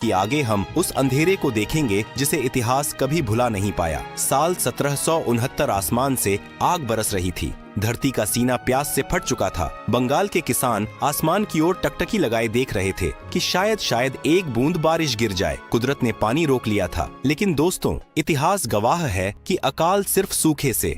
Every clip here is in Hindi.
कि आगे हम उस अंधेरे को देखेंगे जिसे इतिहास कभी भुला नहीं पाया। साल 1769 आसमान से आग बरस रही थी। धरती का सीना प्यास से फट चुका था। बंगाल के किसान आसमान की ओर टकटकी लगाए देख रहे थे कि शायद एक बूंद बारिश गिर जाए। कुदरत ने पानी रोक लिया था। लेकिन दोस्तों, इतिहास गवाह है कि अकाल सिर्फ सूखे से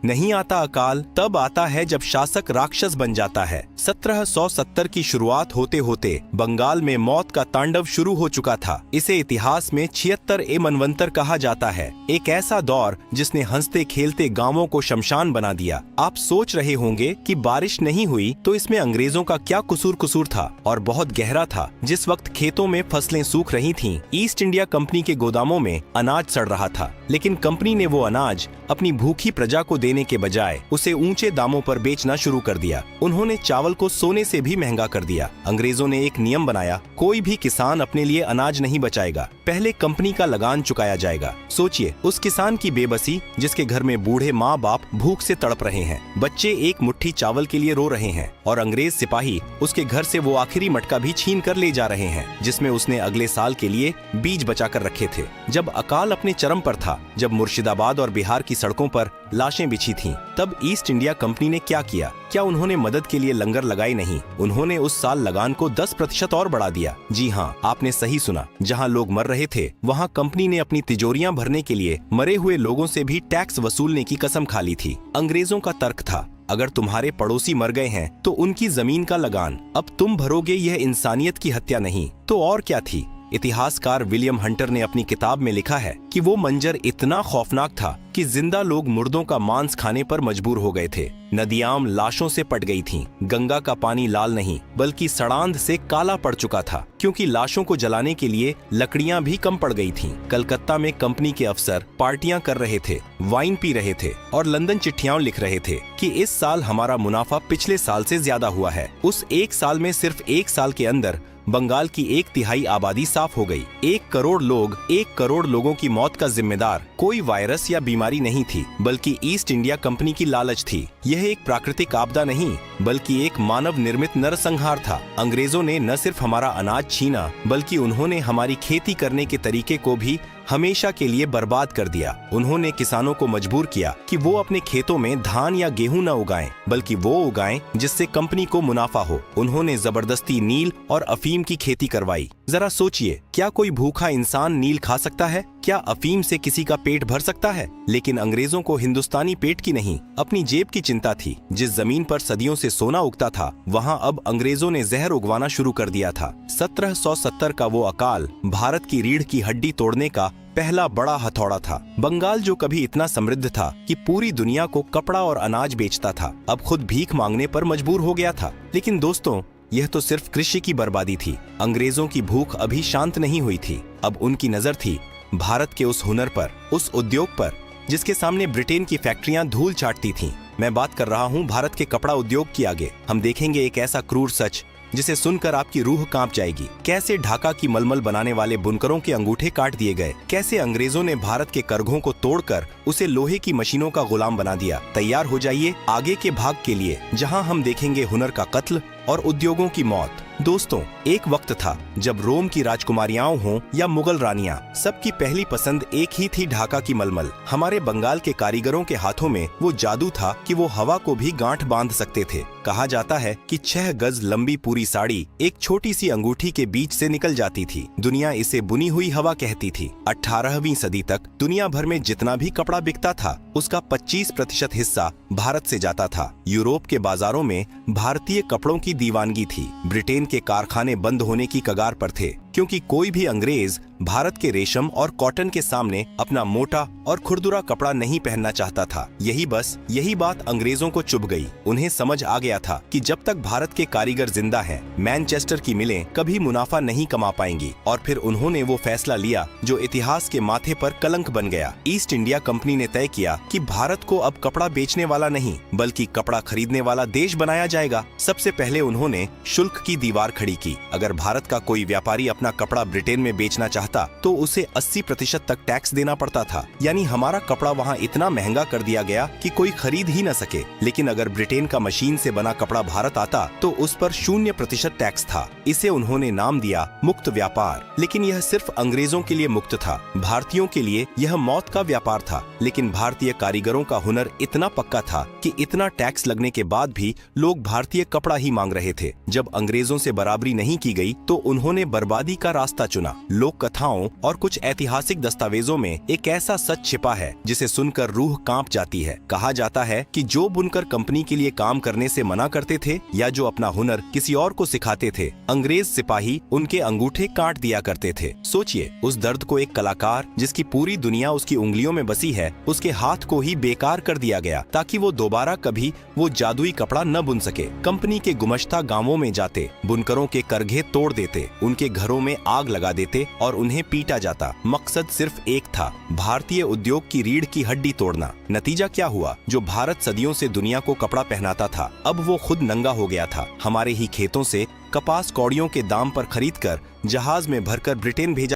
नहीं आता। अकाल तब आता है जब शासक राक्षस बन जाता है। 1770 की शुरुआत होते होते बंगाल में मौत का तांडव शुरू हो चुका था। इसे इतिहास में 76 मनवंतर कहा जाता है। एक ऐसा दौर जिसने हंसते खेलते गांवों को शमशान बना दिया। आप सोच रहे होंगे कि बारिश नहीं हुई तो इसमें अंग्रेजों का क्या कसूर था, और बहुत गहरा था। जिस वक्त खेतों में फसलें सूख रही थीं, ईस्ट इंडिया कंपनी के गोदामों में अनाज सड़ रहा था। लेकिन कंपनी ने वो अनाज अपनी भूखी प्रजा को देने के बजाय उसे ऊंचे दामों पर बेचना शुरू कर दिया। उन्होंने चावल को सोने से भी महंगा कर दिया। अंग्रेजों ने एक नियम बनाया, कोई भी किसान अपने लिए अनाज नहीं बचाएगा, पहले कंपनी का लगान चुकाया जाएगा। सोचिए उस किसान की बेबसी जिसके घर में बूढ़े माँ बाप भूख से तड़प रहे हैं, बच्चे एक मुट्ठी चावल के लिए रो रहे हैं, और अंग्रेज सिपाही उसके घर से वो आखिरी मटका भी छीन कर ले जा रहे हैं जिसमें उसने अगले साल के लिए बीज बचा कर रखे थे। जब अकाल अपने चरम पर था, जब मुर्शिदाबाद और बिहार की सड़कों पर लाशें बिछी थीं, तब ईस्ट इंडिया कंपनी ने क्या किया? क्या उन्होंने मदद के लिए लंगर लगाई? नहीं, उन्होंने उस साल लगान को 10% और बढ़ा दिया। जी हाँ, आपने सही सुना। जहाँ लोग मर रहे थे, वहाँ कंपनी ने अपनी तिजोरियां भरने के लिए मरे हुए लोगों से भी टैक्स वसूलने की कसम खा ली थी। अंग्रेजों का तर्क था, अगर तुम्हारे पड़ोसी मर गए हैं तो उनकी जमीन का लगान अब तुम भरोगे। यह इंसानियत की हत्या नहीं तो और क्या थी? इतिहासकार विलियम हंटर ने अपनी किताब में लिखा है कि वो मंजर इतना खौफनाक था कि जिंदा लोग मुर्दों का मांस खाने पर मजबूर हो गए थे। नदियां लाशों से पट गई थीं। गंगा का पानी लाल नहीं बल्कि सड़ांध से काला पड़ चुका था, क्योंकि लाशों को जलाने के लिए लकड़ियां भी कम पड़ गई थीं। कलकत्ता में कंपनी के अफसर पार्टियां कर रहे थे, वाइन पी रहे थे और लंदन चिट्ठियां लिख रहे थे कि इस साल हमारा मुनाफा पिछले साल से ज्यादा हुआ है। उस एक साल में सिर्फ एक साल के अंदर बंगाल की 1/3 आबादी साफ हो गई। 1 करोड़ लोगों की मौत का जिम्मेदार कोई वायरस या बीमारी नहीं थी, बल्कि ईस्ट इंडिया कंपनी की लालच थी। यह एक प्राकृतिक आपदा नहीं बल्कि एक मानव निर्मित नरसंहार था। अंग्रेजों ने न सिर्फ हमारा अनाज छीना, बल्कि उन्होंने हमारी खेती करने के तरीके को भी हमेशा के लिए बर्बाद कर दिया। उन्होंने किसानों को मजबूर किया कि वो अपने खेतों में धान या गेहूं न उगाएं, बल्कि वो उगाएं जिससे कंपनी को मुनाफा हो। उन्होंने जबरदस्ती नील और अफीम की खेती करवाई। जरा सोचिए, क्या कोई भूखा इंसान नील खा सकता है? क्या अफीम से किसी का पेट भर सकता है? लेकिन अंग्रेजों को हिंदुस्तानी पेट की नहीं, अपनी जेब की चिंता थी। जिस जमीन पर सदियों से सोना उगता था, वहाँ अब अंग्रेजों ने जहर उगवाना शुरू कर दिया था। 1770 का वो अकाल भारत की रीढ़ की हड्डी तोड़ने का पहला बड़ा हथौड़ा था। बंगाल जो कभी इतना समृद्ध था कि पूरी दुनिया को कपड़ा और अनाज बेचता था, अब खुद भीख मांगने पर मजबूर हो गया था। लेकिन दोस्तों, यह तो सिर्फ कृषि की बर्बादी थी। अंग्रेजों की भूख अभी शांत नहीं हुई थी। अब उनकी नजर थी भारत के उस हुनर पर, उस उद्योग पर जिसके सामने ब्रिटेन की फैक्ट्रियां धूल चाटती थीं। मैं बात कर रहा हूं भारत के कपड़ा उद्योग की। आगे हम देखेंगे एक ऐसा क्रूर सच जिसे सुनकर आपकी रूह कांप जाएगी। कैसे ढाका की मलमल बनाने वाले बुनकरों के अंगूठे काट दिए गए, कैसे अंग्रेजों ने भारत के करघों को तोड़कर उसे लोहे की मशीनों का गुलाम बना दिया। तैयार हो जाइए आगे के भाग के लिए, जहां हम देखेंगे हुनर का कत्ल और उद्योगों की मौत। दोस्तों, एक वक्त था जब रोम की राजकुमारियां हों या मुगल रानियां, सबकी पहली पसंद एक ही थी, ढाका की मलमल। हमारे बंगाल के कारीगरों के हाथों में वो जादू था कि वो हवा को भी गांठ बांध सकते थे। कहा जाता है कि 6 गज लंबी पूरी साड़ी एक छोटी सी अंगूठी के बीच से निकल जाती थी। दुनिया इसे बुनी हुई हवा कहती थी। 18वीं सदी तक दुनिया भर में जितना भी कपड़ा बिकता था, उसका 25% हिस्सा भारत से जाता था। यूरोप के बाजारों में भारतीय कपड़ों की दीवानगी थी। ब्रिटेन के कारखाने बंद होने की कगार पर थे, क्योंकि कोई भी अंग्रेज भारत के रेशम और कॉटन के सामने अपना मोटा और खुरदुरा कपड़ा नहीं पहनना चाहता था। यही बात अंग्रेजों को चुभ गई। उन्हें समझ आ गया था कि जब तक भारत के कारीगर जिंदा हैं, मैनचेस्टर की मिलें कभी मुनाफा नहीं कमा पाएंगी। और फिर उन्होंने वो फैसला लिया जो इतिहास के माथे पर कलंक बन गया। ईस्ट इंडिया कंपनी ने तय किया कि भारत को अब कपड़ा बेचने वाला नहीं, बल्कि कपड़ा खरीदने वाला देश बनाया जाएगा। सबसे पहले उन्होंने शुल्क की दीवार खड़ी की। अगर भारत का कोई व्यापारी अपना अपना कपड़ा ब्रिटेन में बेचना चाहता तो उसे 80% तक टैक्स देना पड़ता था। यानी हमारा कपड़ा वहाँ इतना महंगा कर दिया गया कि कोई खरीद ही न सके। लेकिन अगर ब्रिटेन का मशीन से बना कपड़ा भारत आता तो उस पर 0% टैक्स था। इसे उन्होंने नाम दिया मुक्त व्यापार। लेकिन यह सिर्फ अंग्रेजों के लिए मुक्त था, भारतीयों के लिए यह मौत का व्यापार था। लेकिन भारतीय कारीगरों का हुनर इतना पक्का था कि इतना टैक्स लगने के बाद भी लोग भारतीय कपड़ा ही मांग रहे थे। जब अंग्रेजों से बराबरी नहीं की गई तो उन्होंने बर्बादी का रास्ता चुना। लोक कथाओं और कुछ ऐतिहासिक दस्तावेजों में एक ऐसा सच छिपा है जिसे सुनकर रूह कांप जाती है। कहा जाता है कि जो बुनकर कंपनी के लिए काम करने से मना करते थे या जो अपना हुनर किसी और को सिखाते थे, अंग्रेज सिपाही उनके अंगूठे काट दिया करते थे। सोचिए उस दर्द को। एक कलाकार जिसकी पूरी दुनिया उसकी उंगलियों में बसी है, उसके हाथ को ही बेकार कर दिया गया ताकि वो दोबारा कभी वो जादुई कपड़ा न बुन सके। कंपनी के गुमश्ता गांवों में जाते, बुनकरों के करघे तोड़ देते, उनके घरों में आग लगा देते और उन्हें पीटा जाता। मकसद सिर्फ एक था, भारतीय उद्योग की रीढ़ की हड्डी तोड़ना। नतीजा क्या हुआ? जो भारत सदियों से दुनिया को कपड़ा पहनाता था, अब वो खुद नंगा हो गया था। हमारे ही खेतों से कपास कौड़ियों के दाम पर खरीदकर जहाज में भरकर ब्रिटेन भेजा